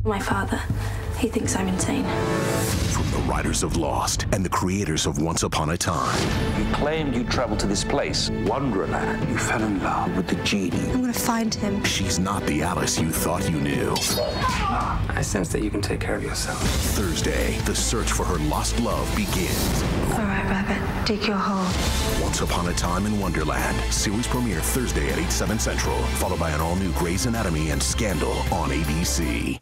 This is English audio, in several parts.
My father, he thinks I'm insane. From the writers of Lost and the creators of Once Upon a Time. You claimed you traveled to this place, Wonderland. You fell in love with the genie. I'm gonna find him. She's not the Alice you thought you knew. I sense that you can take care of yourself. Thursday, the search for her lost love begins. All right, Rabbit, dig your hole. Once Upon a Time in Wonderland. Series premiere Thursday at 8, 7 Central. Followed by an all-new Grey's Anatomy and Scandal on ABC.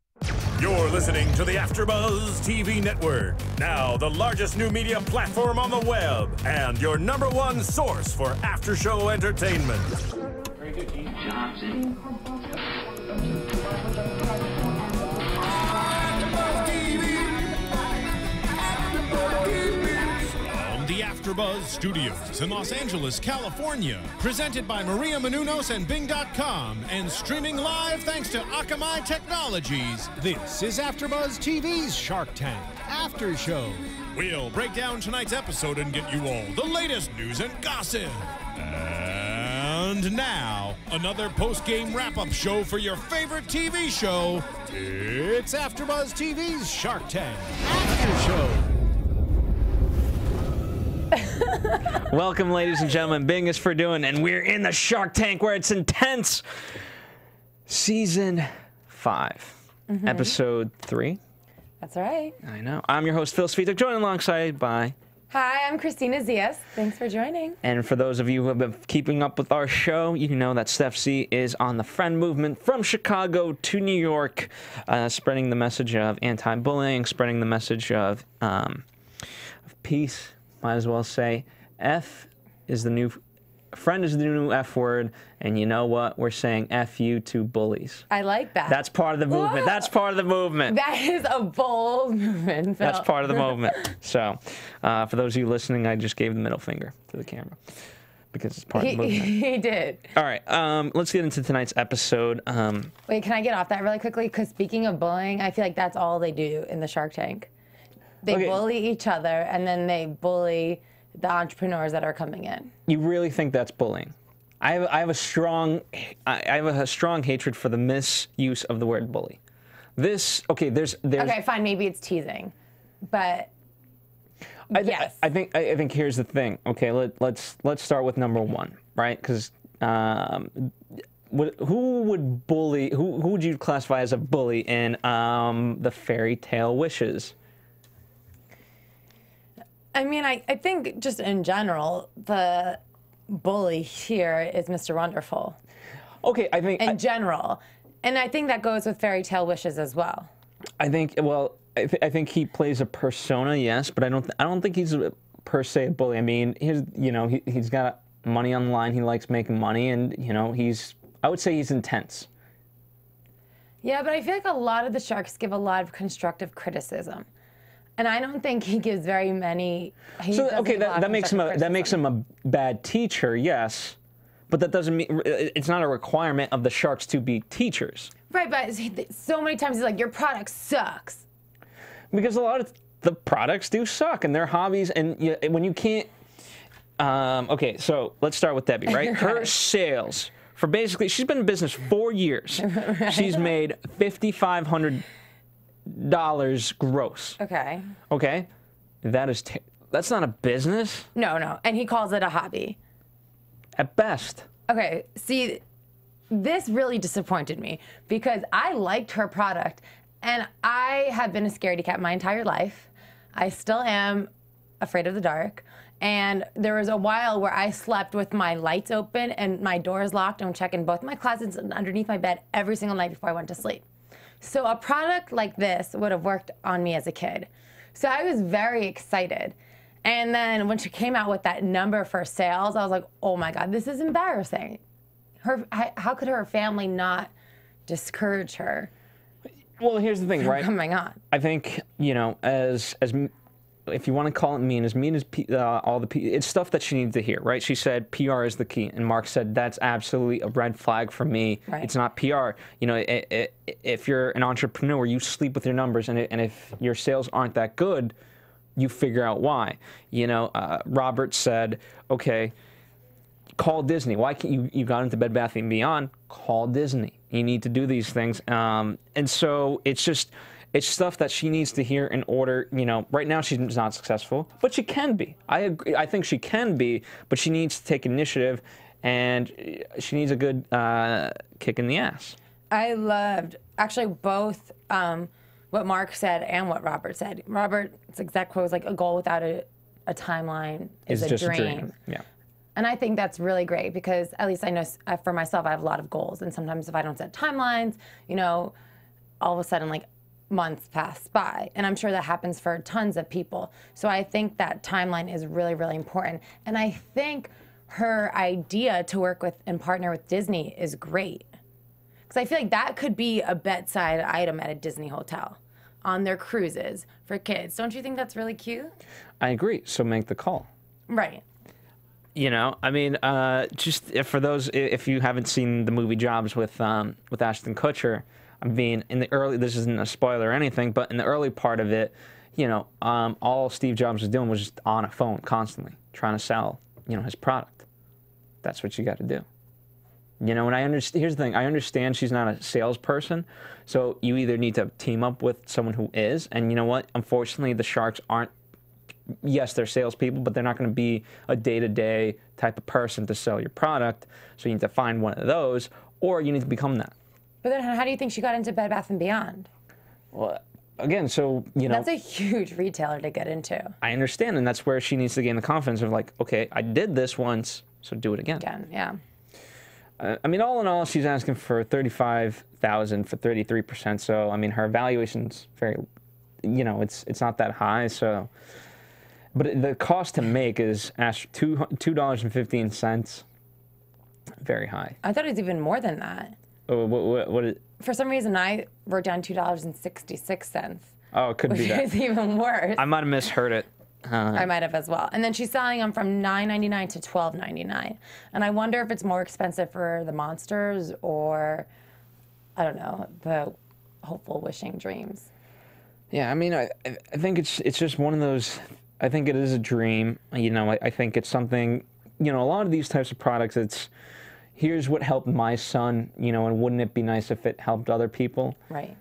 You're listening to the AFTERBUZZ TV Network. Now the largest new media platform on the web and your #1 source for after-show entertainment. Very good, Gene. Johnson. The AFTERBUZZ Studios in Los Angeles, California. Presented by Maria Menounos and Bing.com and streaming live thanks to Akamai Technologies. This is AFTERBUZZ TV's Shark Tank After Show. We'll break down tonight's episode and get you all the latest news and gossip. And now, another post-game wrap-up show for your favorite TV show. It's AFTERBUZZ TV's Shark Tank After Show. Welcome, ladies and gentlemen. Bing is for doing, and we're in the Shark Tank where it's intense. Season 5, Episode 3. That's right. I know. I'm your host, Phil Svitek, joined alongside by... Hi, I'm Kristina Zias. Thanks for joining. And for those of you who have been keeping up with our show, you know that Steph C is on the Friend Movement from Chicago to New York, spreading the message of anti-bullying, spreading the message of peace. Might as well say F is the new... Friend is the new F word, and you know what? We're saying F you to bullies. I like that. That's part of the movement. Whoa. That's part of the movement. That is a bold movement, Phil. That's part of the movement. So, for those of you listening, I just gave the middle finger to the camera because it's part of the movement. He did. All right, let's get into tonight's episode. Wait, can I get off that really quickly? Because speaking of bullying, I feel like that's all they do in the Shark Tank. They bully each other, and then they bully the entrepreneurs that are coming in. You really think that's bullying? I have a strong hatred for the misuse of the word bully. There's okay, fine, maybe it's teasing, but yes. I think here's the thing. Okay, let's start with #1, right? Because who would bully? Who would you classify as a bully in the Fairytale wishes? I mean, I think just in general, the bully here is Mr. Wonderful. Okay, I think... In general. And I think that goes with Fairytale wishes as well. I think, well, I think he plays a persona, yes, but I don't think he's per se a bully. I mean, he's got money on the line, he likes making money, and, I would say he's intense. Yeah, but I feel like a lot of the sharks give a lot of constructive criticism. And I don't think he gives very many. So okay, that makes him a bad teacher, yes, but that doesn't mean it's not a requirement of the sharks to be teachers. Right, but so many times he's like, your product sucks. Because a lot of the products do suck, and they're hobbies, and when you can't. Okay, so let's start with Debbie, right? Her sales for basically, she's been in business 4 years. Right. She's made $5,500 gross. Okay. Okay, that's not a business. No, and he calls it a hobby. At best. Okay, see, this really disappointed me because I liked her product, and I have been a scaredy cat my entire life. I still am afraid of the dark, and there was a while where I slept with my lights open and my doors locked and checking both my closets and underneath my bed every single night before I went to sleep. So a product like this would have worked on me as a kid. So I was very excited. And then when she came out with that number for sales, I was like, oh my God, this is embarrassing. How could her family not discourage her? Well, here's the thing, right? Coming on. I think, as if you want to call it mean as all the it's stuff that she needs to hear, right? She said PR is the key, and Mark said that's absolutely a red flag for me. Right. It's not PR. If you're an entrepreneur, you sleep with your numbers, and if your sales aren't that good, you figure out why. Robert said, okay, call Disney. Why can't you got into Bed Bath & Beyond? Call Disney. You need to do these things. And so it's stuff that she needs to hear in order, right now she's not successful, but she can be. I agree. I think she can be, but she needs to take initiative, and she needs a good kick in the ass. I loved, actually, both what Mark said and what Robert said. Robert's exact quote was like, a goal without a timeline is just a dream. A dream. Yeah. And I think that's really great because at least I know for myself, I have a lot of goals. And sometimes if I don't set timelines, all of a sudden, like, months pass by. And I'm sure that happens for tons of people. So I think that timeline is really, really important. And I think her idea to work with and partner with Disney is great. Because I feel like that could be a bedside item at a Disney hotel on their cruises for kids. Don't you think that's really cute? I agree. So make the call. Right. I mean, just for those, if you haven't seen the movie Jobs with Ashton Kutcher, I mean, in the early, this isn't a spoiler or anything, but in the early part of it, all Steve Jobs was doing was just on a phone constantly, trying to sell, his product. That's what you got to do. And I understand, here's the thing, I understand she's not a salesperson, so you either need to team up with someone who is, and you know what, unfortunately, the Sharks aren't, yes, they're salespeople, but they're not going to be a day-to-day type of person to sell your product, so you need to find one of those, or you need to become that. But then how do you think she got into Bed Bath & Beyond? Well, again, so, That's a huge retailer to get into. I understand, and that's where she needs to gain the confidence of, like, okay, I did this once, so do it again. Again, yeah. I mean, all in all, she's asking for $35,000 for 33%, so, I mean, her evaluation's very, it's not that high, so... But the cost to make is $2.15. Very high. I thought it was even more than that. Oh, what is... For some reason, I wrote down $2.66. Oh, it could be that. Which is even worse. I might have misheard it. I might have as well. And then she's selling them from $9.99 to $12.99. And I wonder if it's more expensive for the monsters or, I don't know, the hopeful wishing dreams. Yeah, I mean, I think it's just one of those... I think it is a dream. I think it's something, a lot of these types of products, it's, here's what helped my son, and wouldn't it be nice if it helped other people? Right.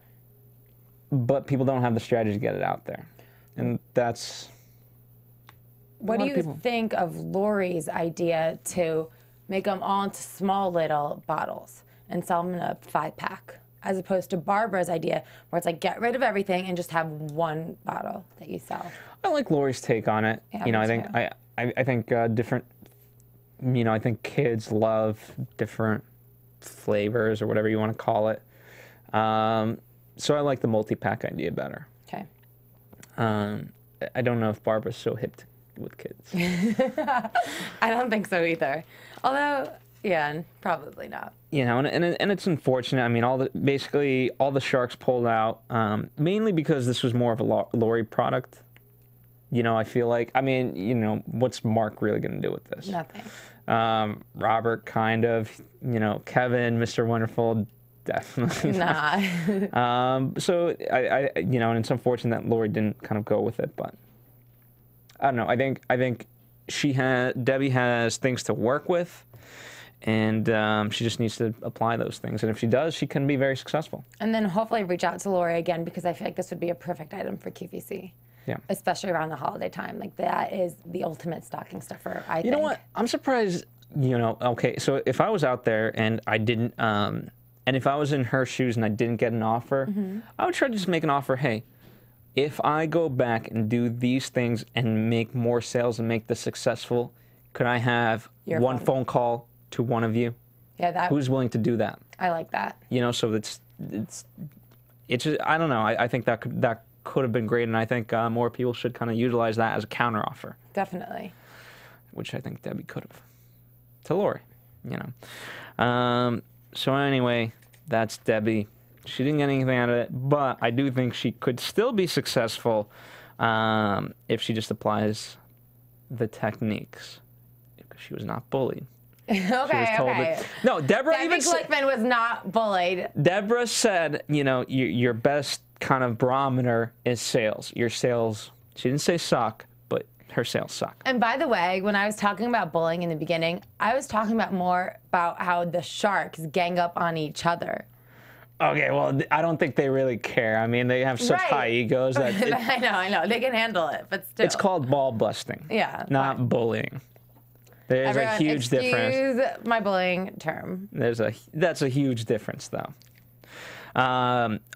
But people don't have the strategy to get it out there. And that's... What do you think of Lori's idea to make them all into small little bottles and sell them in a 5-pack? As opposed to Barbara's idea, where it's like, get rid of everything and just have one bottle that you sell. I like Lori's take on it. Yeah, I think I think different. I think kids love different flavors or whatever you want to call it. So I like the multi-pack idea better. Okay. I don't know if Barbara's so hip with kids. I don't think so either. Although. Yeah, probably not. And it's unfortunate. I mean, basically all the Sharks pulled out, mainly because this was more of a Lori product. I feel like, I mean, what's Mark really going to do with this? Nothing. Robert, kind of. Kevin, Mr. Wonderful, definitely not. So and it's unfortunate that Lori didn't kind of go with it, but I don't know. I think Debbie has things to work with. And she just needs to apply those things. And if she does, she can be very successful. And then hopefully reach out to Lori again, because I feel like this would be a perfect item for QVC. Yeah. Especially around the holiday time. Like, that is the ultimate stocking stuffer, I think. You know what? I'm surprised, okay, so if I was out there and I didn't, and if I was in her shoes and I didn't get an offer, I would try to just make an offer, hey, if I go back and do these things and make more sales and make this successful, could I have one phone call to one of you? Yeah, who's willing to do that? I like that. So it's just, I don't know. I think that could have been great, and I think more people should kind of utilize that as a counteroffer. Definitely. Which I think Debbie could have to Lori. So anyway, that's Debbie. She didn't get anything out of it, but I do think she could still be successful if she just applies the techniques. Because she was not bullied. Okay. No, Deborah even said... Debbie Glickman was not bullied. Deborah said, your best kind of barometer is sales. Your sales, she didn't say suck, but her sales suck. And by the way, when I was talking about bullying in the beginning, I was talking about more about how the sharks gang up on each other. Okay, well, I don't think they really care. I mean, they have such high egos that I know. They can handle it, but still. It's called ball busting. Yeah. Not bullying. There's a huge difference. Excuse my bullying term. That's a huge difference, though.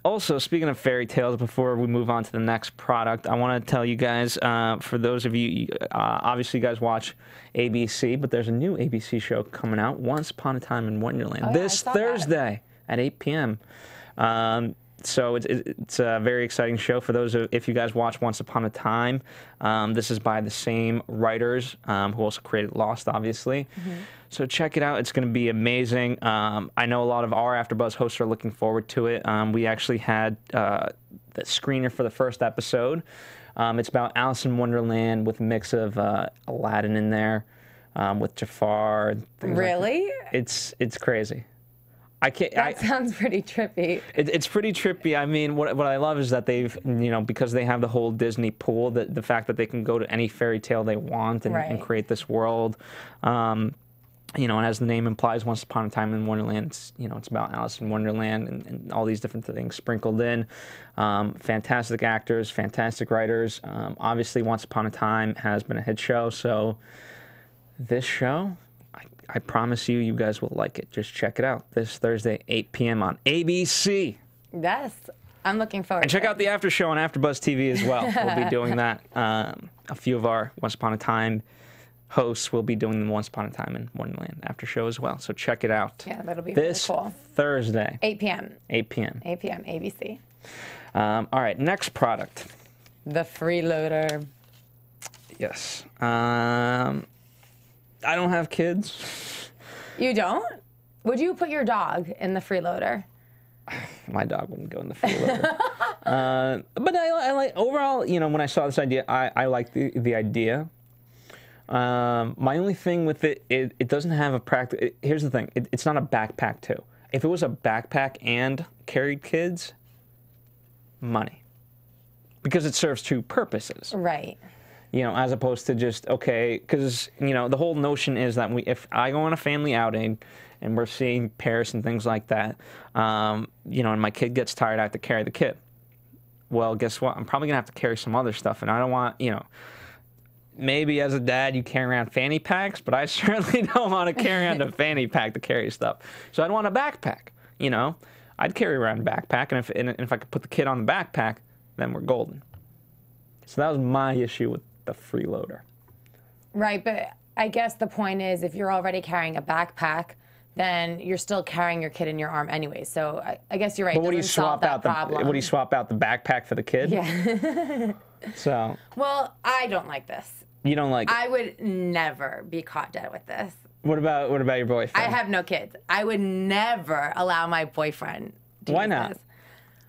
Also, speaking of fairy tales, before we move on to the next product, I want to tell you guys, for those of you, obviously you guys watch ABC, but there's a new ABC show coming out, Once Upon a Time in Wonderland, this Thursday at 8 p.m. So it's a very exciting show for those if you guys watch Once Upon a Time. This is by the same writers who also created Lost, obviously. So check it out. It's going to be amazing. I know a lot of our AfterBuzz hosts are looking forward to it. We actually had the screener for the first episode. It's about Alice in Wonderland with a mix of Aladdin in there with Jafar. Really? It's crazy. That sounds pretty trippy. It's pretty trippy. I mean, what I love is that they've, because they have the whole Disney pool, the fact that they can go to any fairy tale they want and create this world. And as the name implies, Once Upon a Time in Wonderland, it's about Alice in Wonderland and all these different things sprinkled in. Fantastic actors, fantastic writers. Obviously, Once Upon a Time has been a hit show, so this show, I promise you guys will like it. Just check it out this Thursday, 8 p.m. on ABC. Yes, I'm looking forward. And check out the after show on AfterBuzz TV as well. We'll be doing that. A few of our Once Upon a Time hosts will be doing the Once Upon a Time in Wonderland after show as well. So check it out. Yeah, that'll be this really cool. Thursday. 8 p.m. 8 p.m. 8 p.m. ABC. All right, next product. The freeloader. Yes. I don't have kids. You don't? Would you put your dog in the freeloader? My dog wouldn't go in the freeloader. But I like, overall, when I saw this idea, I like the idea. My only thing with it doesn't have a practical. Here's the thing. It's not a backpack, too. If it was a backpack and carried kids, money. Because it serves two purposes. Right. As opposed to just, okay, because, the whole notion is that if I go on a family outing and we're seeing Paris and things like that, and my kid gets tired, I have to carry the kid. Well, guess what? I'm probably going to have to carry some other stuff, and I don't want, maybe as a dad you carry around fanny packs, but I certainly don't want to carry around a fanny pack to carry stuff. So I'd want a backpack, I'd carry around a backpack, and if I could put the kid on the backpack, then we're golden. So that was my issue with the freeloader. Right, but I guess the point is if you're already carrying a backpack, then you're still carrying your kid in your arm anyway. So I guess you're right. But would you swap out the backpack for the kid? Yeah. So. Well, I don't like this. You don't like it? I would never be caught dead with this. What about your boyfriend? I have no kids. I would never allow my boyfriend to Why use not? this.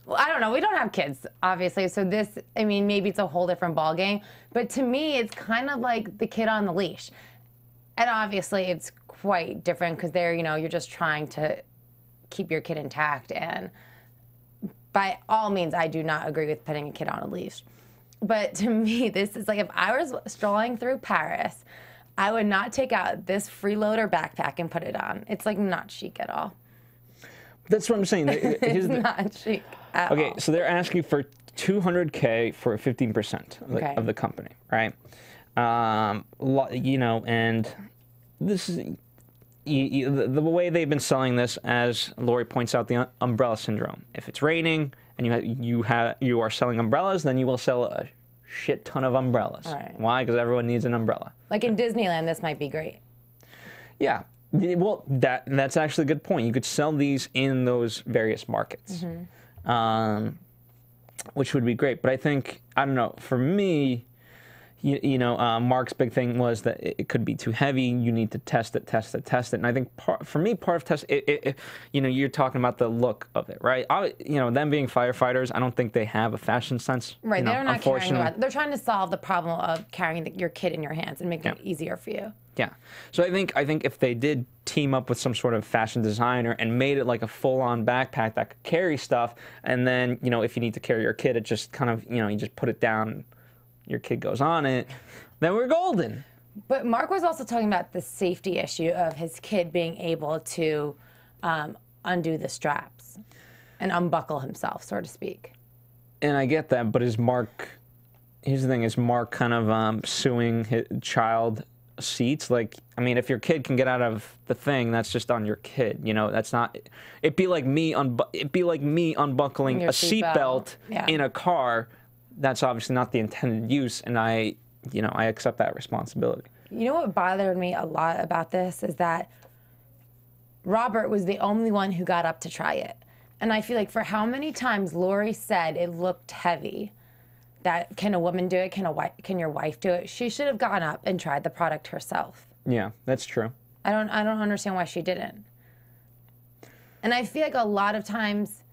Well, I don't know. We don't have kids, obviously. So this, maybe it's a whole different ballgame. But to me, it's kind of like the kid on the leash. And obviously, it's quite different because there, you're just trying to keep your kid intact. And by all means, I do not agree with putting a kid on a leash. But to me, this is like if I was strolling through Paris, I would not take out this freeloader backpack and put it on. It's like not chic at all. That's what I'm saying. It's not chic at all. So they're asking for $200K for 15% of the company, right? And this is the way they've been selling this, as Lori points out, the umbrella syndrome. If it's raining and you are selling umbrellas, then you will sell a shit ton of umbrellas. Right. Why? Because everyone needs an umbrella. Like in Disneyland, this might be great. Yeah. Well, that's actually a good point. You could sell these in those various markets, which would be great. But I think, I don't know, for me, Mark's big thing was that it could be too heavy. You need to test it. And I think for me, part of test, you're talking about the look of it, right? Them being firefighters, I don't think they have a fashion sense. Right, they're not caring about it. They're trying to solve the problem of carrying your kid in your hands and making it easier for you. Yeah. So I think if they did team up with some sort of fashion designer and made it like a full-on backpack that could carry stuff, and then, if you need to carry your kid, it just kind of, you just put it down, your kid goes on it, then we're golden. But Mark was also talking about the safety issue of his kid being able to undo the straps and unbuckle himself, so to speak. And I get that, but is Mark... Here's the thing, is Mark kind of suing his child seats? Like, I mean, if your kid can get out of the thing, that's just on your kid. You know, that's not... It'd be like me unbuckling a seatbelt in a car. That's obviously not the intended use, and I accept that responsibility. You know what bothered me a lot about this is that Robert was the only one who got up to try it. And I feel like for how many times Lori said it looked heavy, that can a woman do it? Can your wife do it? She should have gone up and tried the product herself. Yeah, that's true. I don't understand why she didn't. And I feel like a lot of times,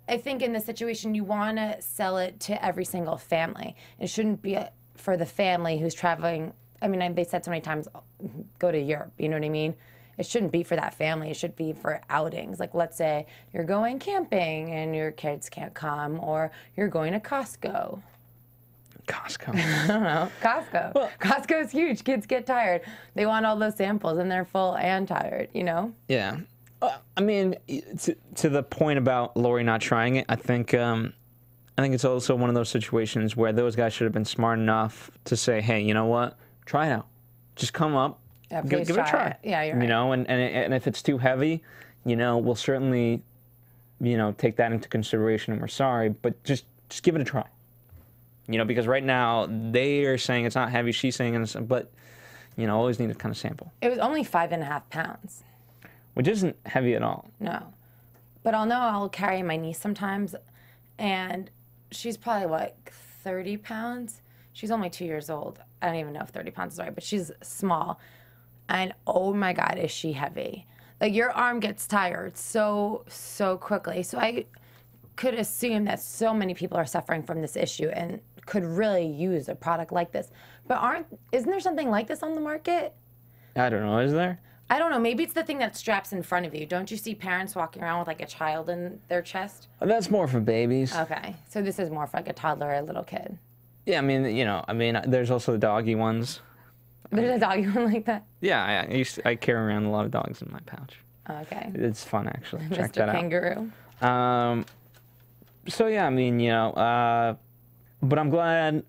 I think in this situation, you want to sell it to every single family. It shouldn't be for the family who's traveling. I mean, they said so many times, go to Europe, you know what I mean? It shouldn't be for that family. It should be for outings. Like, let's say you're going camping and your kids can't come, or you're going to Costco. Costco. I don't know. Costco. Well, Costco's huge. Kids get tired. They want all those samples, and they're full and tired, you know? Yeah. I mean, to the point about Lori not trying it, I think it's also one of those situations where those guys should have been smart enough to say, hey, you know what? Try it out. Just come up. Yeah, give it a try. Yeah, you're right. You know, and if it's too heavy, you know, we'll certainly, you know, take that into consideration, and we're sorry, but just give it a try. You know, because right now they are saying it's not heavy, she's saying it's, but, you know, always need to kind of sample. It was only 5.5 pounds. Which isn't heavy at all. No. But I'll carry my niece sometimes, and she's probably, what, 30 pounds? She's only 2 years old. I don't even know if 30 pounds is right, but she's small. And oh my God, is she heavy. Like, your arm gets tired so quickly. So I could assume that so many people are suffering from this issue and could really use a product like this. But isn't there something like this on the market? I don't know, is there? I don't know. Maybe it's the thing that straps in front of you. Don't you see parents walking around with like a child in their chest? That's more for babies. Okay. So this is more for like a toddler or a little kid. Yeah, I mean, there's also the doggy ones. There's a doggy one like that? Yeah, I carry around a lot of dogs in my pouch. Okay. It's fun, actually. Check Mr. that Kangaroo. out. So yeah, I mean, you know, but I'm glad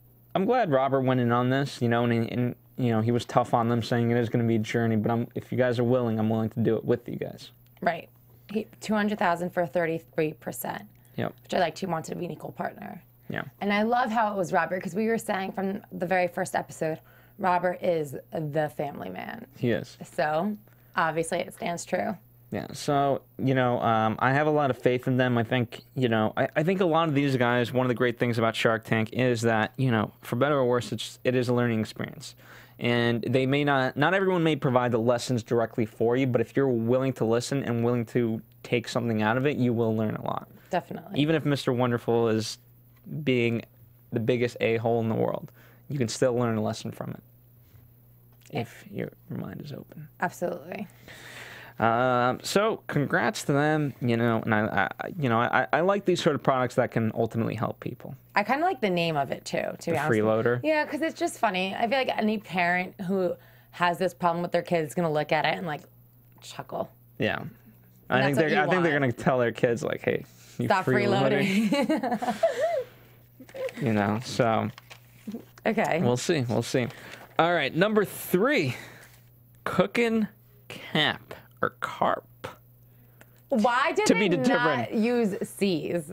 Robert went in on this, you know, and you know, he was tough on them, saying it is going to be a journey, but if you guys are willing, I'm willing to do it with you guys. Right. $200,000 for 33%. Yep. Which I liked. He wanted to be an equal partner. Yeah. And I love how it was Robert, because we were saying from the very first episode, Robert is the family man. He is. So, obviously, it stands true. Yeah, so, you know, I have a lot of faith in them. I think, you know, I think a lot of these guys, one of the great things about Shark Tank is that, you know, for better or worse, it is a learning experience. And they may not everyone may provide the lessons directly for you, but if you're willing to listen and willing to take something out of it, you will learn a lot. Definitely. Even if Mr. Wonderful is being the biggest a-hole in the world, you can still learn a lesson from it if your mind is open. Absolutely. So congrats to them, you know, and I like these sort of products that can ultimately help people. I kind of like the name of it too, to be honest. Freeloader? Yeah, because it's just funny. I feel like any parent who has this problem with their kids is going to look at it and like chuckle. Yeah. I think they're going to tell their kids like, hey, you stop freeloading. You know, so. Okay. We'll see. All right, number 3, cooking camp. Or carp. Why did they not use C's?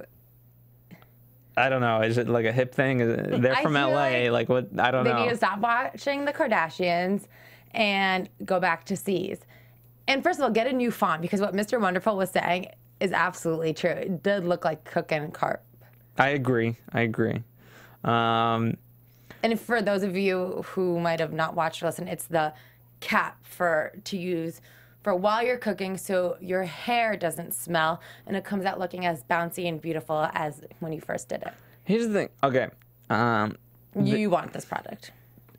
I don't know. Is it like a hip thing? They're from LA. Like what? I don't know. They need to stop watching the Kardashians and go back to C's. And first of all, get a new font, because what Mr. Wonderful was saying is absolutely true. It did look like cooking carp. I agree. And for those of you who might have not watched or listened, it's the cap to use for while you're cooking, so your hair doesn't smell and it comes out looking as bouncy and beautiful as when you first did it. Here's the thing. Okay. You want this product.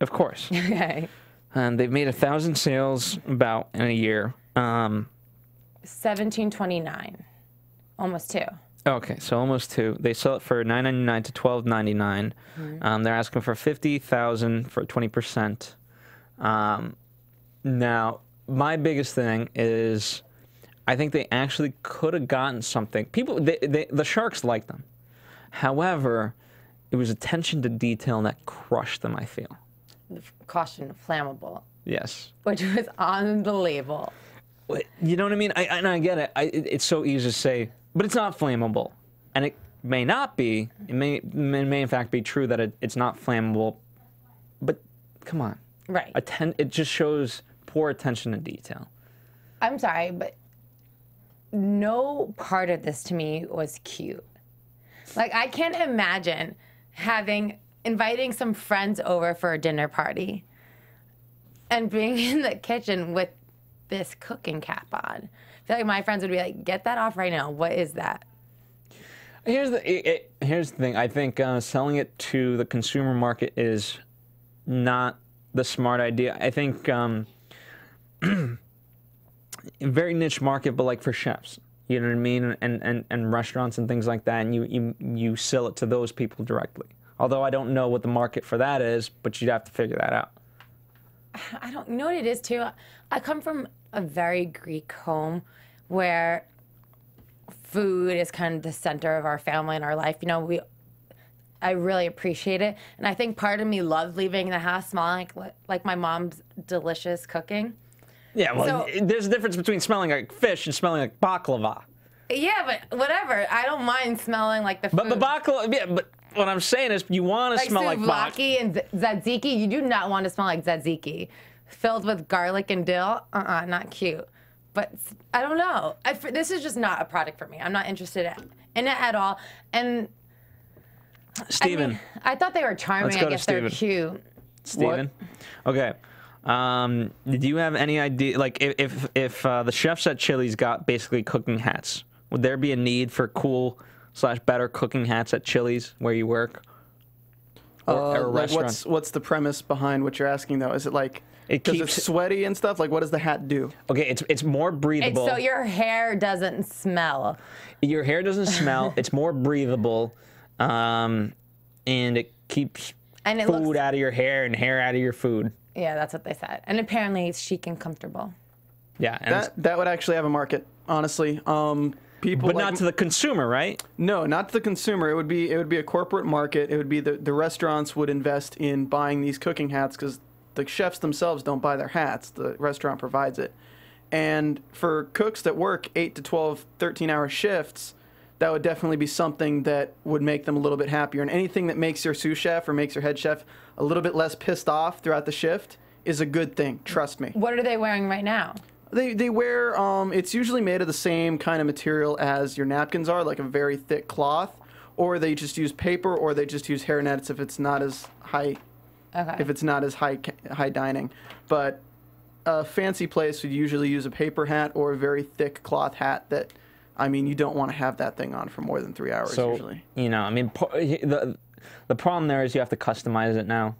Of course. Okay. They've made 1,000 sales in a year. 1729. Almost 2. Okay, so almost 2. They sell it for $9.99 to $12.99. They're asking for $50,000 for 20%. Now, my biggest thing is, I think they actually could have gotten something. People, the Sharks like them. However, it was attention to detail that crushed them, I feel. Caution, flammable. Yes. Which was on the label. You know what I mean? I get it. It's so easy to say, but it's not flammable. And it may not be. It may in fact be true that it's not flammable. But come on. Right. It just shows poor attention to detail. I'm sorry, but no part of this to me was cute. Like, I can't imagine inviting some friends over for a dinner party and being in the kitchen with this cooking cap on. I feel like my friends would be like, get that off right now. What is that? Here's the thing. I think selling it to the consumer market is not the smart idea. I think very niche market, but like for chefs, you know what I mean, and restaurants and things like that, and you sell it to those people directly. Although I don't know what the market for that is, but you'd have to figure that out. I don't know what it is too. I come from a very Greek home where food is kind of the center of our family and our life. You know, I really appreciate it, and I think part of me loves leaving the house smelling like my mom's delicious cooking. Yeah, well, So, there's a difference between smelling like fish and smelling like baklava. yeah, but whatever. I don't mind smelling like the food. But baklava, yeah, but what I'm saying is you want to smell like souvlaki and tzatziki. You do not want to smell like tzatziki, filled with garlic and dill. Not cute. But I don't know. This is just not a product for me. I'm not interested in it at all. And Steven. I thought they were charming. I guess they're cute. Steven. Okay. Do you have any idea, like, if the chefs at Chili's got basically cooking hats, would there be a need for cool/better cooking hats at Chili's where you work? Or a like restaurant? what's the premise behind what you're asking, though? Is it like, because it's sweaty and stuff? Like, what does the hat do? Okay, it's more breathable. So your hair doesn't smell. Your hair doesn't smell. It's more breathable, and it keeps food out of your hair and hair out of your food. Yeah, that's what they said. And apparently it's chic and comfortable. Yeah, and that would actually have a market, honestly. People, but not to the consumer, right? No, not to the consumer. It would be a corporate market. It would be the restaurants would invest in buying these cooking hats because the chefs themselves don't buy their hats. The restaurant provides it. And for cooks that work 8 to 12, 13-hour shifts, that would definitely be something that would make them a little bit happier. And anything that makes your sous chef or makes your head chef a little bit less pissed off throughout the shift is a good thing. Trust me. What are they wearing right now? They wear, it's usually made of the same kind of material as your napkins are, like a very thick cloth, or they just use paper, or they just use hair nets if it's not as high, if it's not as high dining. But a fancy place would usually use a paper hat or a very thick cloth hat that, I mean, you don't want to have that thing on for more than 3 hours usually. You know, I mean, the problem there is you have to customize it now.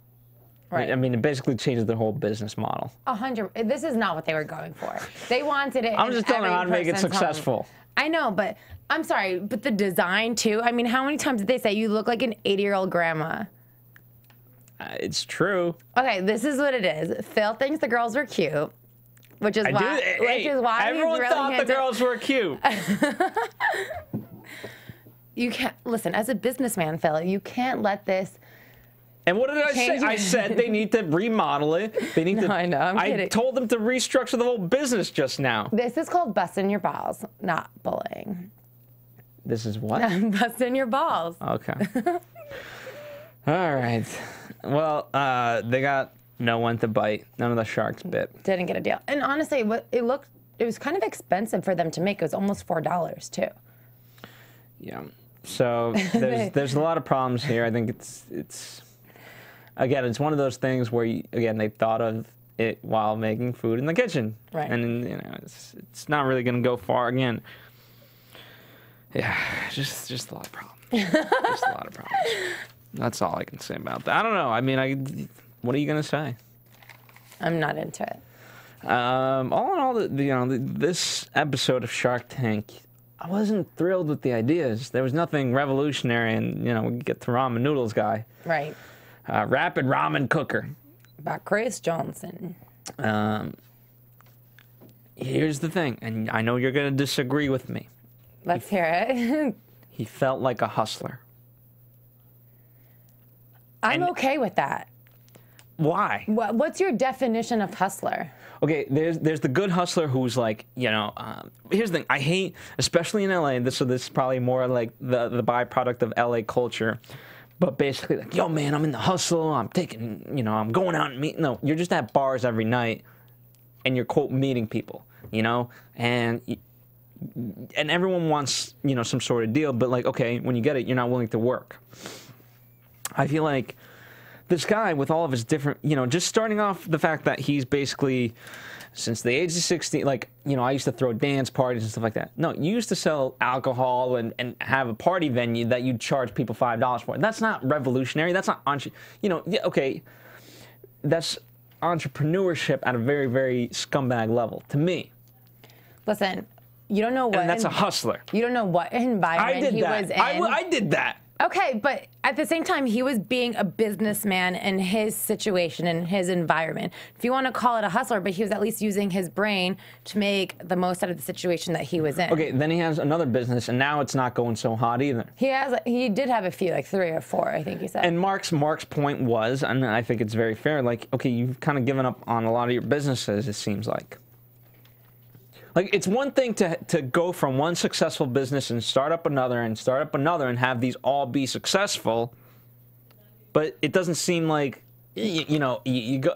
Right. I mean, it basically changes the whole business model. 100. This is not what they were going for. They wanted it. I'm just telling you how to make it successful. Home. I know, but I'm sorry, but the design too. I mean, how many times did they say you look like an 80-year-old grandma? It's true. Okay, this is what it is. Phil thinks the girls were cute, which is why everyone thought the girls were cute. You can't listen as a businessman, Phil. You can't let this. And what did I say? I said they need to remodel it. They need to. I know. I'm kidding. I told them to restructure the whole business just now. This is called busting your balls, not bullying. This is what? Busting your balls. Okay. All right. Well, they got no one to bite. None of the sharks bit. Didn't get a deal. And honestly, it was kind of expensive for them to make. It was almost $4 too. Yeah. So there's a lot of problems here. I think it's. Again, it's one of those things where, they thought of it while making food in the kitchen. Right. And, it's not really going to go far. Again, yeah, just a lot of problems. Just a lot of problems. That's all I can say about that. I don't know. I mean, what are you going to say? I'm not into it. All in all, this episode of Shark Tank I wasn't thrilled with the ideas. There was nothing revolutionary, and we get the ramen noodles guy. Right. Rapid ramen cooker. By Chris Johnson. Here's the thing, and I know you're going to disagree with me. Let's hear it. He felt like a hustler. I'm okay with that. Why? What's your definition of hustler? Okay, there's the good hustler who's like, here's the thing. I hate, especially in LA, so this is probably more like the byproduct of LA culture. But basically, like, yo, man, I'm in the hustle. I'm taking, I'm going out and meeting. No, you're just at bars every night, and you're, quote, meeting people, and everyone wants, some sort of deal. But, like, okay, when you get it, you're not willing to work. I feel like this guy with all of his different, just starting off the fact that he's basically, since the age of 16, like, I used to throw dance parties and stuff like that. No, you used to sell alcohol and have a party venue that you'd charge people $5 for. That's not revolutionary. That's not, okay, that's entrepreneurship at a very, very scumbag level, to me. Listen, you don't know what. And that's a hustler. You don't know what environment he was in. I did that. Okay, but at the same time, he was being a businessman in his situation, in his environment. If you want to call it a hustler, but he was at least using his brain to make the most out of the situation that he was in. Okay, then he has another business, and now it's not going so hot either. He did have a few, like 3 or 4, I think he said. And Mark's point was, and I think it's very fair, like, okay, you've kind of given up on a lot of your businesses, it seems like. Like, it's one thing to go from one successful business and start up another and have these all be successful, but it doesn't seem like, you go,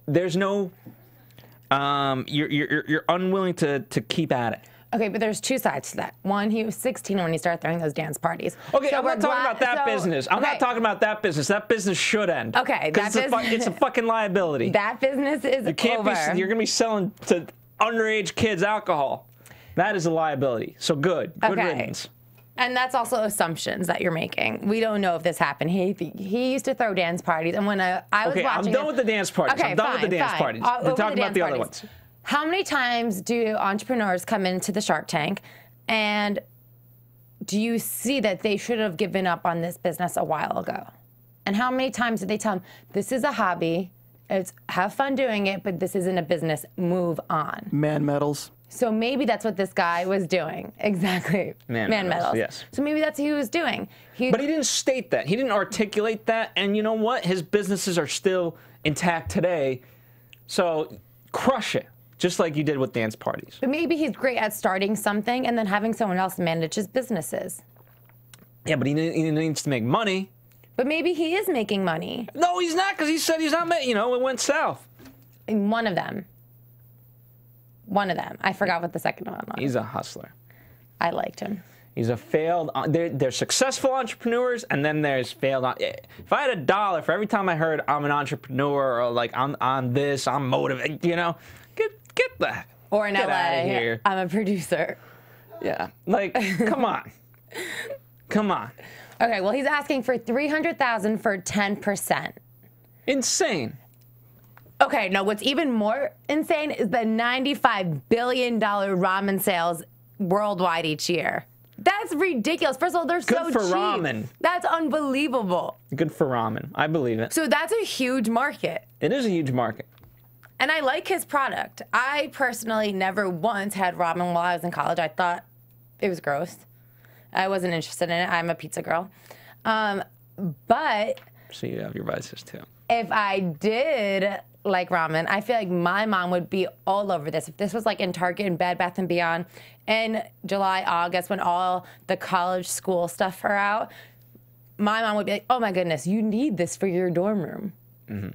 there's no, you're unwilling to keep at it. Okay, but there's 2 sides to that. One, he was 16 when he started throwing those dance parties. Okay, so I'm not talking about that business. I'm not talking about that business. That business should end. Okay, that business. It's a fucking liability. That business is over. You're going to be selling to underage kids alcohol. That is a liability. So good riddance. And that's also assumptions that you're making. We don't know if this happened. He used to throw dance parties, and when I was watching, I'm done with the dance parties. Okay, I'm done with the dance parties. We're talking about the other ones. How many times do entrepreneurs come into the Shark Tank, and do you see that they should have given up on this business a while ago? And how many times did they tell them, this is a hobby, have fun doing it, but this isn't a business, move on? Man medals. So maybe that's what this guy was doing. Exactly. Man medals. Yes. So maybe that's what he was doing. But he didn't state that. He didn't articulate that. And you know what? His businesses are still intact today. So crush it, just like you did with dance parties. But maybe he's great at starting something and then having someone else manage his businesses. Yeah, but he needs to make money. But maybe he is making money. No, he's not, because he said he's not making, it went south. And one of them. I forgot what the second one was. He's a hustler. I liked him. He's a failed, there's successful entrepreneurs, and then there's failed. If I had $1 for every time I heard I'm an entrepreneur, or like I'm this, I'm motivated, get that. Or in get LA, out of here. I'm a producer. Yeah, like, come on. Come on. Okay, well, he's asking for $300,000 for 10%. Insane. Okay, no, what's even more insane is the $95 billion ramen sales worldwide each year. That's ridiculous. First of all, they're so cheap. Good for ramen. That's unbelievable. Good for ramen. I believe it. So that's a huge market. It is a huge market. And I like his product. I personally never once had ramen while I was in college. I thought it was gross. I wasn't interested in it. I'm a pizza girl. But so you have your vices too. If I did like ramen, I feel like my mom would be all over this. If this was like in Target and Bed Bath & Beyond in July, August, when all the college school stuff are out, my mom would be like, oh my goodness, you need this for your dorm room. Mm-hmm.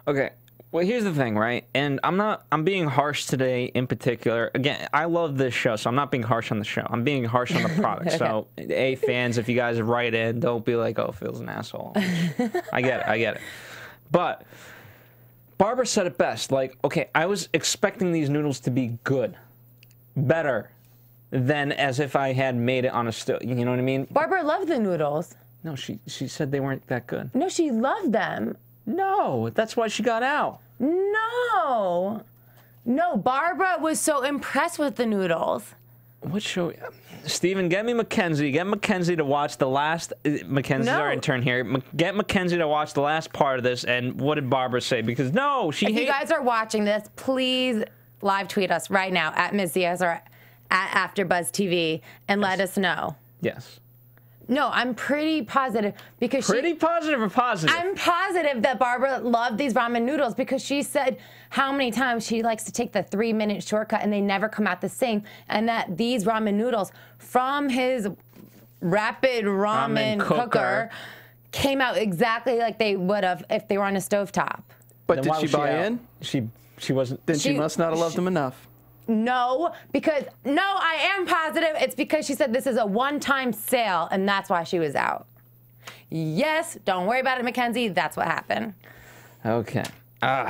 Okay. Well, here's the thing, right? And I'm being harsh today in particular. Again, I love this show, so I'm not being harsh on the show. I'm being harsh on the product. Okay. So, fans, if you guys write in, don't be like, oh, Phil's an asshole. I get it. But Barbara said it best. Like, okay, I was expecting these noodles to be good, better than as if I had made it on a stove. You know what I mean? Barbara loved the noodles. No, she said they weren't that good. No, she loved them. No, that's why she got out. No, Barbara was so impressed with the noodles. What show? Steven, get me Mackenzie. Get Mackenzie to watch the last. Mackenzie's our intern here. Get Mackenzie to watch the last part of this. And what did Barbara say? Because no, she. If you guys are watching this, please live tweet us right now at Ms. Zias or at AfterBuzz TV and let us know. Yes. No, I'm pretty positive because positive or positive? I'm positive that Barbara loved these ramen noodles because she said how many times she likes to take the 3-minute shortcut and they never come out the same, and that these ramen noodles from his rapid ramen cooker came out exactly like they would have if they were on a stovetop. But did she buy in? She wasn't. Then she must not have loved them enough. No, because I am positive it's because she said this is a one-time sale, and that's why she was out. Yes, don't worry about it, Mackenzie. That's what happened. Okay.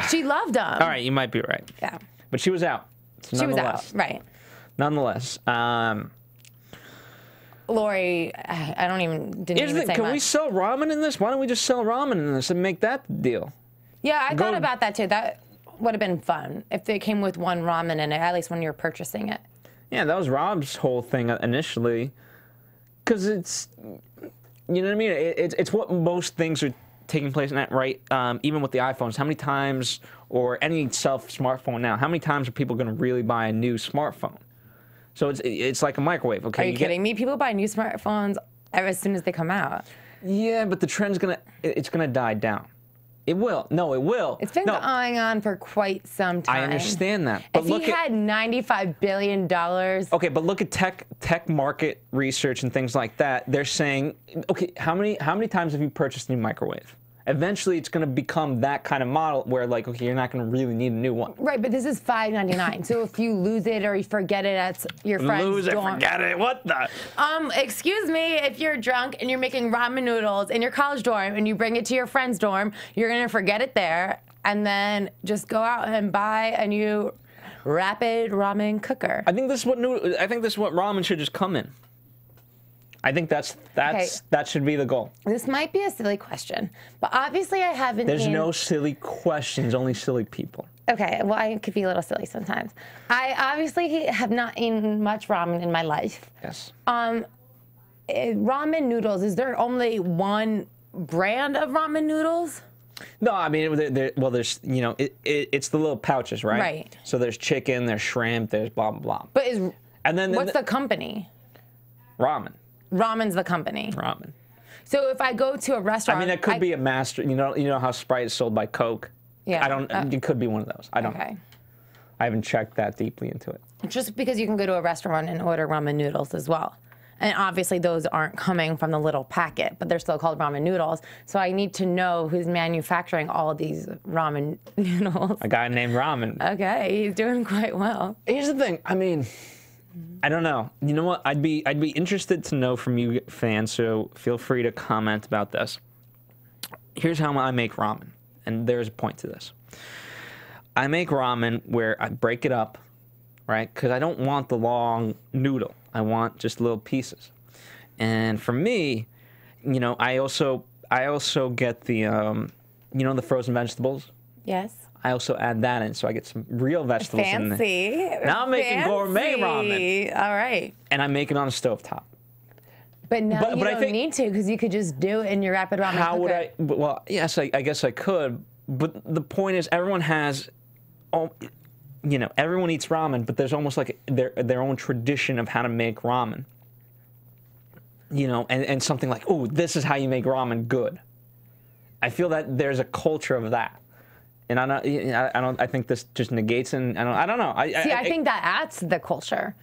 She loved them. All right, you might be right. Yeah. But she was out. She was out, right. Nonetheless. Lori, I don't even, didn't even say much. Can we sell ramen in this? Why don't we just sell ramen in this and make that the deal? Yeah, I thought about that too. That would have been fun if they came with one ramen in it, at least when you're purchasing it. Yeah, that was Rob's whole thing initially. Because it's, you know what I mean? It's what most things are taking place in that, right? Even with the iPhones, how many times, or any smartphone now, how many times are people going to really buy a new smartphone? So it's like a microwave, okay? Are you kidding me? People buy new smartphones as soon as they come out. Yeah, but the trend's it's gonna die down. It will. No, it will. It's been going on for quite some time. I understand that. But if he had $95 billion. Okay, but look at tech market research and things like that. They're saying, okay, how many times have you purchased a new microwave? Eventually, it's going to become that kind of model where, like, okay, you're not going to really need a new one. Right, but this is $5.99. So if you lose it or you forget it at your friend's dorm. Forget it. What the? Excuse me, if you're drunk and you're making ramen noodles in your college dorm and you bring it to your friend's dorm, you're going to forget it there and then just go out and buy a new rapid ramen cooker. I think this is what ramen should just come in. I think that should be the goal. This might be a silly question, but obviously I haven't. There's no silly questions, only silly people. Okay, well, I could be a little silly sometimes. I obviously have not eaten much ramen in my life. Yes. Ramen noodles, is there only one brand of ramen noodles? No, I mean, there's, you know, it's the little pouches, right? Right. So there's chicken, there's shrimp, there's blah, blah, blah. But what's the company? Ramen. Ramen's the company. Ramen. So if I go to a restaurant, I mean, it could be a master. You know how Sprite is sold by Coke. Yeah. It could be one of those. I don't. Okay. I haven't checked that deeply into it. Just because you can go to a restaurant and order ramen noodles as well, and obviously those aren't coming from the little packet, but they're still called ramen noodles. So I need to know who's manufacturing all of these ramen noodles. A guy named Ramen. Okay, he's doing quite well. Here's the thing. I mean, I don't know. You know what? I'd be interested to know from you fans, so feel free to comment about this. Here's how I make ramen, and there's a point to this. I make ramen where I break it up, right? Because I don't want the long noodle. I want just little pieces. And for me, you know, I also get the, you know, the frozen vegetables. Yes. I also add that in, so I get some real vegetables in there. Fancy. Now I'm making gourmet ramen. All right. And I make it on a stovetop. But now you don't need to, because you could just do it in your rapid ramen How cooker. would I? Well, yes, I guess I could. But the point is, everyone has, you know, everyone eats ramen, but there's almost like their own tradition of how to make ramen. You know, and something like, oh, this is how you make ramen good. I feel that there's a culture of that. And I think this just negates, and I don't know. I think that adds to the culture.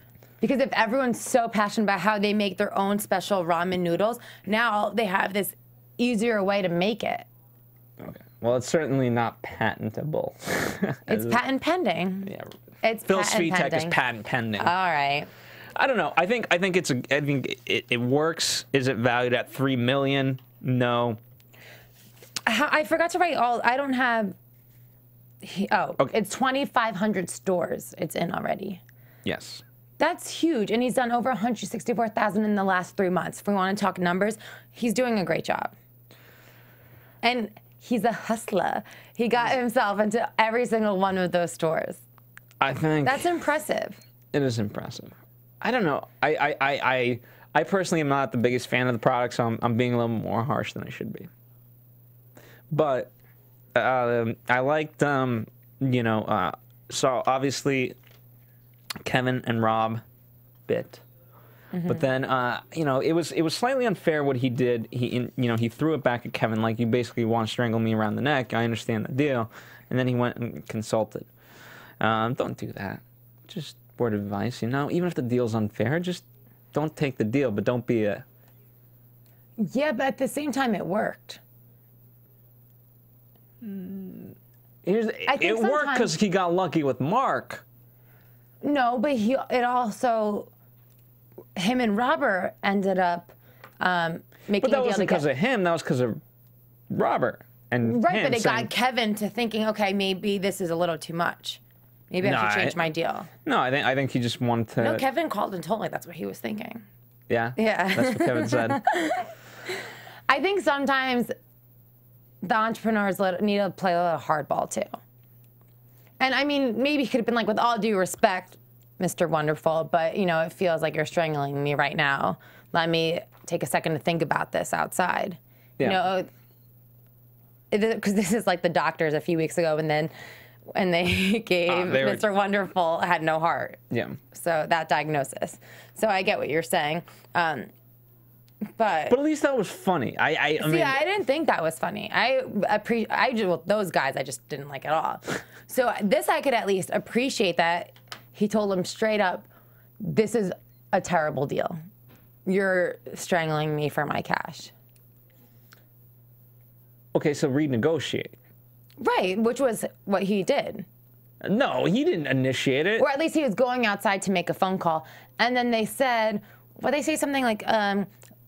Because if everyone's so passionate about how they make their own special ramen noodles, now they have this easier way to make it. Okay. Well, it's certainly not patentable. It's patent pending. Yeah. It's Phil Svitek is patent pending. All right. I don't know. I think it works. Is it valued at $3 million? No. I forgot to write all. I don't have. Okay. It's 2,500 stores it's in already. Yes. That's huge, and he's done over 164,000 in the last 3 months. If we want to talk numbers, he's doing a great job. And he's a hustler. He got himself into every single one of those stores. I think that's impressive. It is impressive. I don't know. I personally am not the biggest fan of the product, so I'm being a little more harsh than I should be. But I liked, you know, so obviously Kevin and Rob bit. But then, you know, it was slightly unfair what he did. You know, he threw it back at Kevin like, you basically want to strangle me around the neck. I understand the deal. And then he went and consulted. Don't do that. Just word of advice, you know? Even if the deal's unfair, just don't take the deal, but don't be a... Yeah, but at the same time, it worked. It worked because he got lucky with Mark. No, but it also... Him and Robert ended up making a deal. But that wasn't because of him. That was because of Robert and right, him but it saying, got Kevin to thinking, okay, maybe this is a little too much. Maybe I should change my deal. No, I think he just wanted to... No, Kevin called and told me that's what he was thinking. Yeah? Yeah. That's what Kevin said. I think sometimes the entrepreneurs need to play a little hardball, too. And, I mean, maybe he could have been like, with all due respect, Mr. Wonderful, but, you know, it feels like you're strangling me right now. Let me take a second to think about this outside. Yeah. You know, because this is like the doctors a few weeks ago, and they gave Mr. Wonderful had no heart. Yeah. So that diagnosis. So I get what you're saying. But at least that was funny. I mean, I didn't think that was funny. Those guys I just didn't like at all. So this I could at least appreciate that he told him straight up, this is a terrible deal. You're strangling me for my cash. Okay, so renegotiate. Right, which was what he did. No, he didn't initiate it. Or at least he was going outside to make a phone call. And then they said, well, they say something like,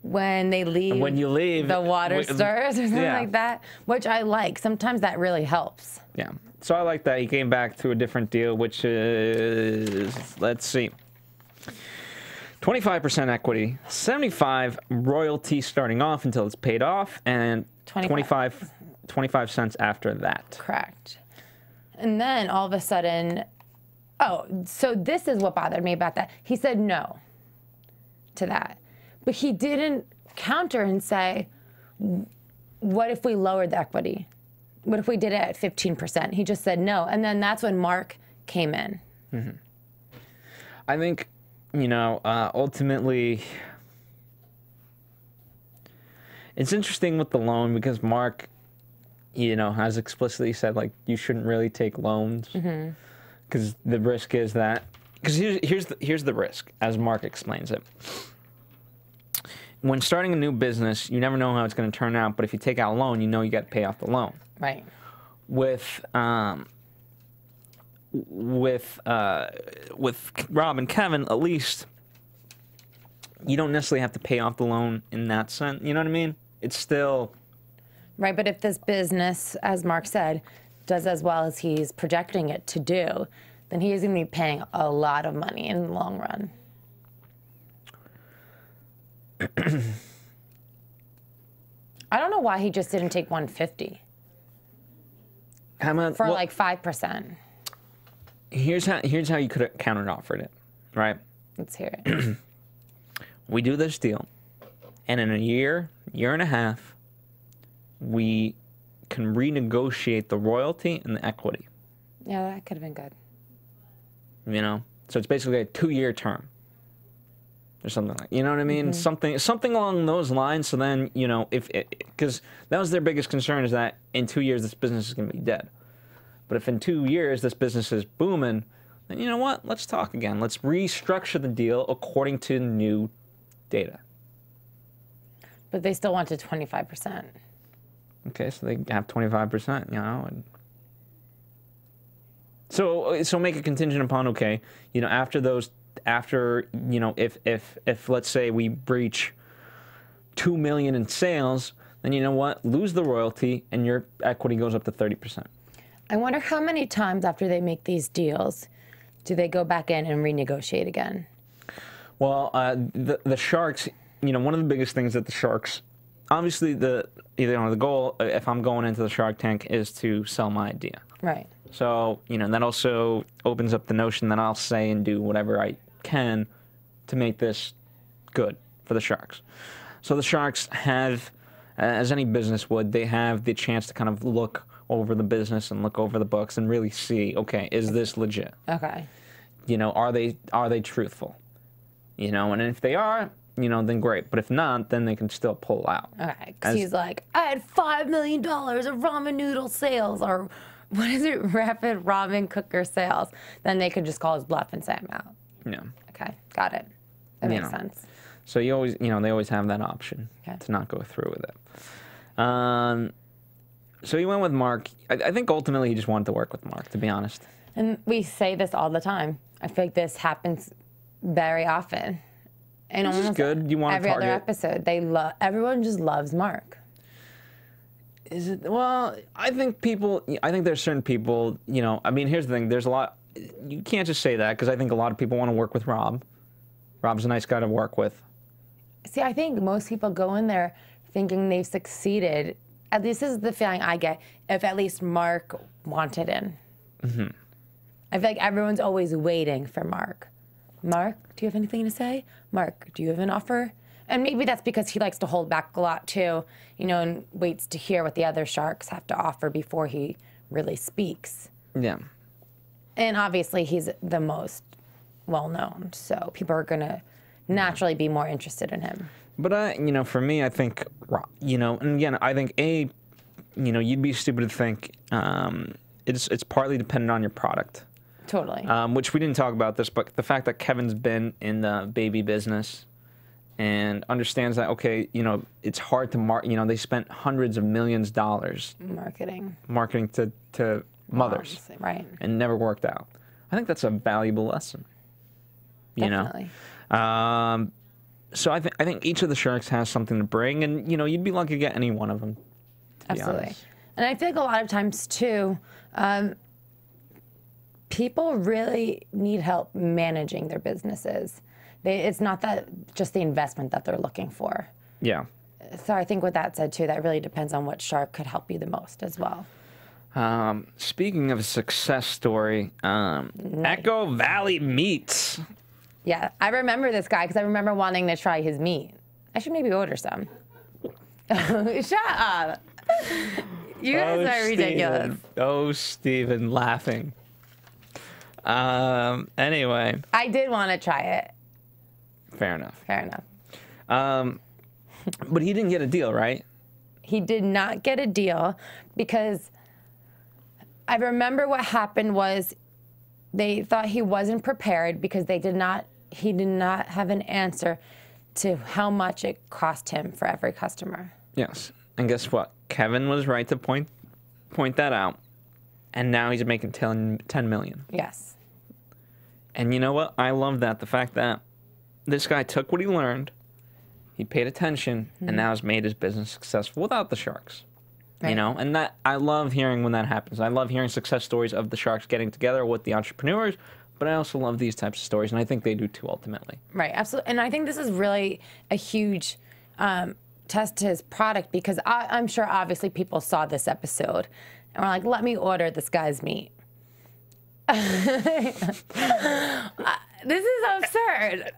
when you leave, the water stirs or something like that, which I like. Sometimes that really helps. Yeah. So I like that. He came back to a different deal, which is, let's see, 25% equity, 75 royalty starting off until it's paid off, and 25 cents after that. Correct. And then all of a sudden, so this is what bothered me about that. He said no to that. But he didn't counter and say, what if we lowered the equity? What if we did it at 15%? He just said no. And then that's when Mark came in. Mm-hmm. I think, you know, ultimately, it's interesting with the loan because Mark, you know, has explicitly said, like, you shouldn't really take loans. Because the risk is that, because here's the risk, as Mark explains it. When starting a new business, you never know how it's going to turn out, but if you take out a loan, you know you got to pay off the loan. Right. With Rob and Kevin, at least, you don't necessarily have to pay off the loan in that sense. You know what I mean? It's still... Right, but if this business, as Mark said, does as well as he's projecting it to do, then he is going to be paying a lot of money in the long run. I don't know why he just didn't take 150 for like 5%. Here's how you could have counter-offered it, right? Let's hear it. We do this deal, and in a year and a half, we can renegotiate the royalty and the equity. Yeah, that could have been good. You know, so it's basically a 2-year term. Or something like, you know what I mean? Something along those lines. So then, you know, because that was their biggest concern, is that in 2 years this business is going to be dead. But if in 2 years this business is booming, then you know what? Let's talk again. Let's restructure the deal according to new data. But they still wanted 25%. Okay, so they have 25%. You know. So make a contingent upon, okay, you know, after, you know, if let's say we breach 2 million in sales, then you know what? Lose the royalty and your equity goes up to 30%. I wonder how many times after they make these deals do they go back in and renegotiate again? Well, the Sharks, you know, one of the biggest things that the Sharks, obviously the goal, if I'm going into the Shark Tank, is to sell my idea. Right. So, you know, that also opens up the notion that I'll say and do whatever I can to make this good for the Sharks. So the Sharks have, as any business would, they have the chance to kind of look over the business and look over the books and really see, okay, is this legit? Okay. You know, are they truthful? You know, and if they are, you know, then great. But if not, then they can still pull out. Okay, because he's like, I had $5 million of ramen noodle sales, or what is it, rapid ramen cooker sales. Then they could just call his bluff and say I'm out. Yeah. Okay, got it. That makes sense. So you always, you know, they always have that option to not go through with it. So he went with Mark. I think ultimately he just wanted to work with Mark, to be honest. And we say this all the time. I feel like this happens very often. And This is almost good. You want to every target other episode, everyone just loves Mark. Is it? Well, I think there's certain people, you know, I mean, here's the thing. There's a lot, you can't just say that because I think a lot of people want to work with Rob. Rob's a nice guy to work with. See, I think most people go in there thinking they've succeeded. At least this is the feeling I get, if at least Mark wanted in. Mm-hmm. I feel like everyone's always waiting for Mark. Mark, do you have anything to say? Mark, do you have an offer? And maybe that's because he likes to hold back a lot too, you know, and waits to hear what the other Sharks have to offer before he really speaks. Yeah. And obviously he's the most well-known, so people are going to naturally be more interested in him. But, you know, for me, I think, you know, and again, I think, you know, you'd be stupid to think it's partly dependent on your product. Totally. Which we didn't talk about this, but the fact that Kevin's been in the baby business and understands that, okay, you know, it's hard to you know, they spent hundreds of millions of dollars marketing to mothers, right? And never worked out. I think that's a valuable lesson. You Definitely. know. So I think each of the Sharks has something to bring, and you know, you'd be lucky to get any one of them. Absolutely. And I feel like a lot of times too, people really need help managing their businesses. It's not just the investment that they're looking for. Yeah. So I think with that said too, that really depends on what Shark could help you the most as well. Speaking of a success story, Echo Valley Meats. Yeah, I remember this guy because I remember wanting to try his meat. I should maybe order some. Shut up. You guys are ridiculous. Oh, Steven, laughing. Anyway. I did want to try it. Fair enough. Fair enough. But he didn't get a deal, right? He did not get a deal because I remember what happened was they thought he wasn't prepared because he did not have an answer to how much it cost him for every customer. Yes. And guess what? Kevin was right to point that out. And now he's making $10 million. Yes. And you know what? I love that. The fact that this guy took what he learned, he paid attention, and now has made his business successful without the Sharks. Right. You know, and that I love hearing when that happens. I love hearing success stories of the Sharks getting together with the entrepreneurs, but I also love these types of stories, and I think they do too ultimately. Right, absolutely. And I think this is really a huge test to his product because I'm sure obviously people saw this episode and were like, let me order this guy's meat. This is absurd.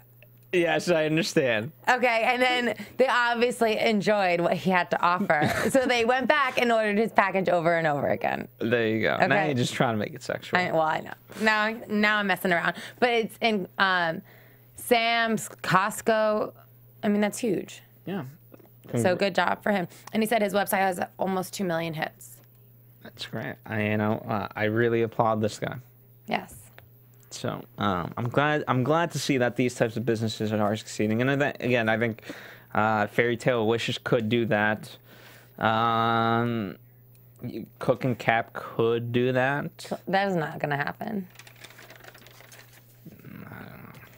Yes, I understand. Okay, and then they obviously enjoyed what he had to offer. So they went back and ordered his package over and over again. There you go. Okay. Now you're just trying to make it sexual. I know. Now I'm messing around. But it's in Sam's, Costco. I mean, that's huge. Yeah. So good job for him. And he said his website has almost 2 million hits. That's great. I really applaud this guy. Yes. So I'm glad to see that these types of businesses are succeeding. And I think Fairytale Wishes could do that. Cook and Cap could do that. That is not going to happen. I don't know.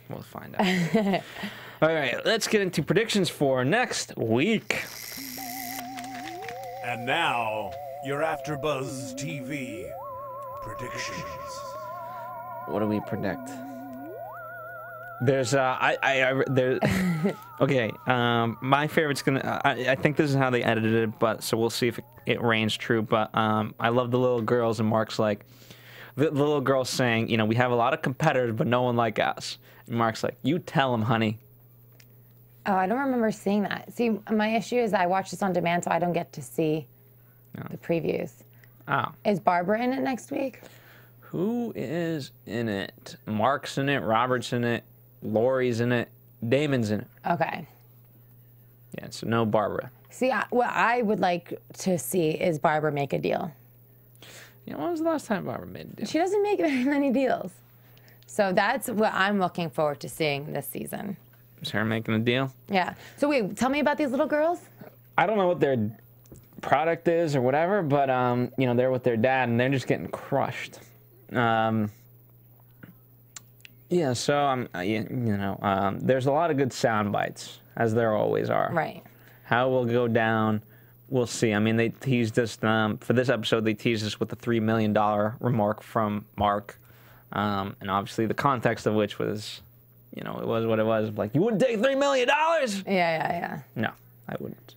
We'll find out. All right, let's get into predictions for next week. And now, your AFTERBUZZ TV predictions. What do we predict? There's okay. My favorite's gonna. I think this is how they edited it, but so we'll see if it reigns true. But I love the little girls, and Mark's like, the little girl saying, you know, we have a lot of competitors, but no one like us. And Mark's like, you tell him, honey. Oh, I don't remember seeing that. See, my issue is I watch this on demand, so I don't get to see the previews. Oh. Is Barbara in it next week? Who is in it? Mark's in it, Robert's in it, Lori's in it, Damon's in it. Okay. Yeah, so no Barbara. See, what I would like to see is Barbara make a deal. Yeah, when was the last time Barbara made a deal? She doesn't make very many deals. So that's what I'm looking forward to seeing this season. Is her making a deal? Yeah. So wait, tell me about these little girls. I don't know what their product is or whatever, but you know, they're with their dad and they're just getting crushed. Yeah, so you know, there's a lot of good sound bites, as there always are. Right. How it will go down, we'll see. I mean, they teased us for this episode. They teased us with the $3 million remark from Mark, and obviously the context of which was, you know, it was what it was. Like, you wouldn't take $3 million? Yeah. No, I wouldn't.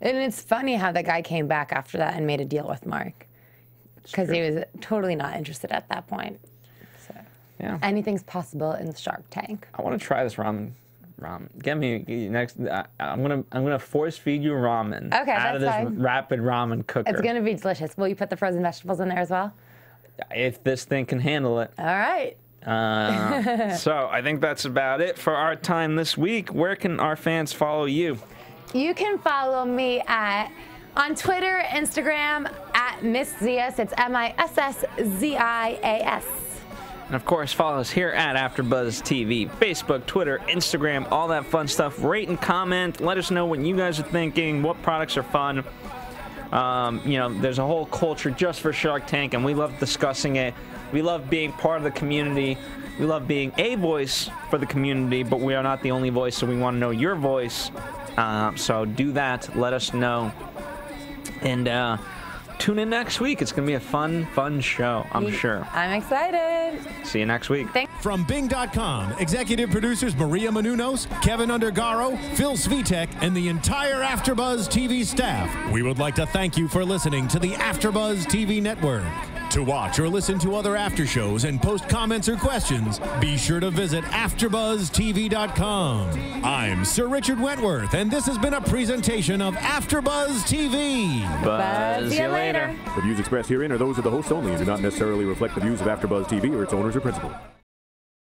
And it's funny how the guy came back after that and made a deal with Mark, because he was totally not interested at that point. So yeah, anything's possible in the Shark Tank. I want to try this ramen. Get me next. I'm gonna force feed you ramen. Okay, out of this fine. rapid ramen cooker. It's gonna be delicious. Will you put the frozen vegetables in there as well? If this thing can handle it. All right. So I think that's about it for our time this week. Where can our fans follow you? You can follow me on Twitter, Instagram at Miss Zias. It's MISSZIAS. And of course, follow us here at AfterBuzz TV, Facebook, Twitter, Instagram, all that fun stuff. Rate and comment. Let us know what you guys are thinking, what products are fun. You know, there's a whole culture just for Shark Tank, and we love discussing it. We love being part of the community. We love being a voice for the community, but we are not the only voice, so we want to know your voice. So do that. Let us know. And tune in next week. It's going to be a fun show, I'm sure. I'm excited. See you next week. From Bing.com, executive producers Maria Menounos, Kevin Undergaro, Phil Svitek, and the entire AfterBuzz TV staff, we would like to thank you for listening to the AfterBuzz TV network. To watch or listen to other after shows and post comments or questions, be sure to visit AfterBuzzTV.com. I'm Sir Richard Wentworth, and this has been a presentation of AfterBuzz TV. Buzz you later. The views expressed herein are those of the hosts only and do not necessarily reflect the views of AfterBuzz TV or its owners or principals.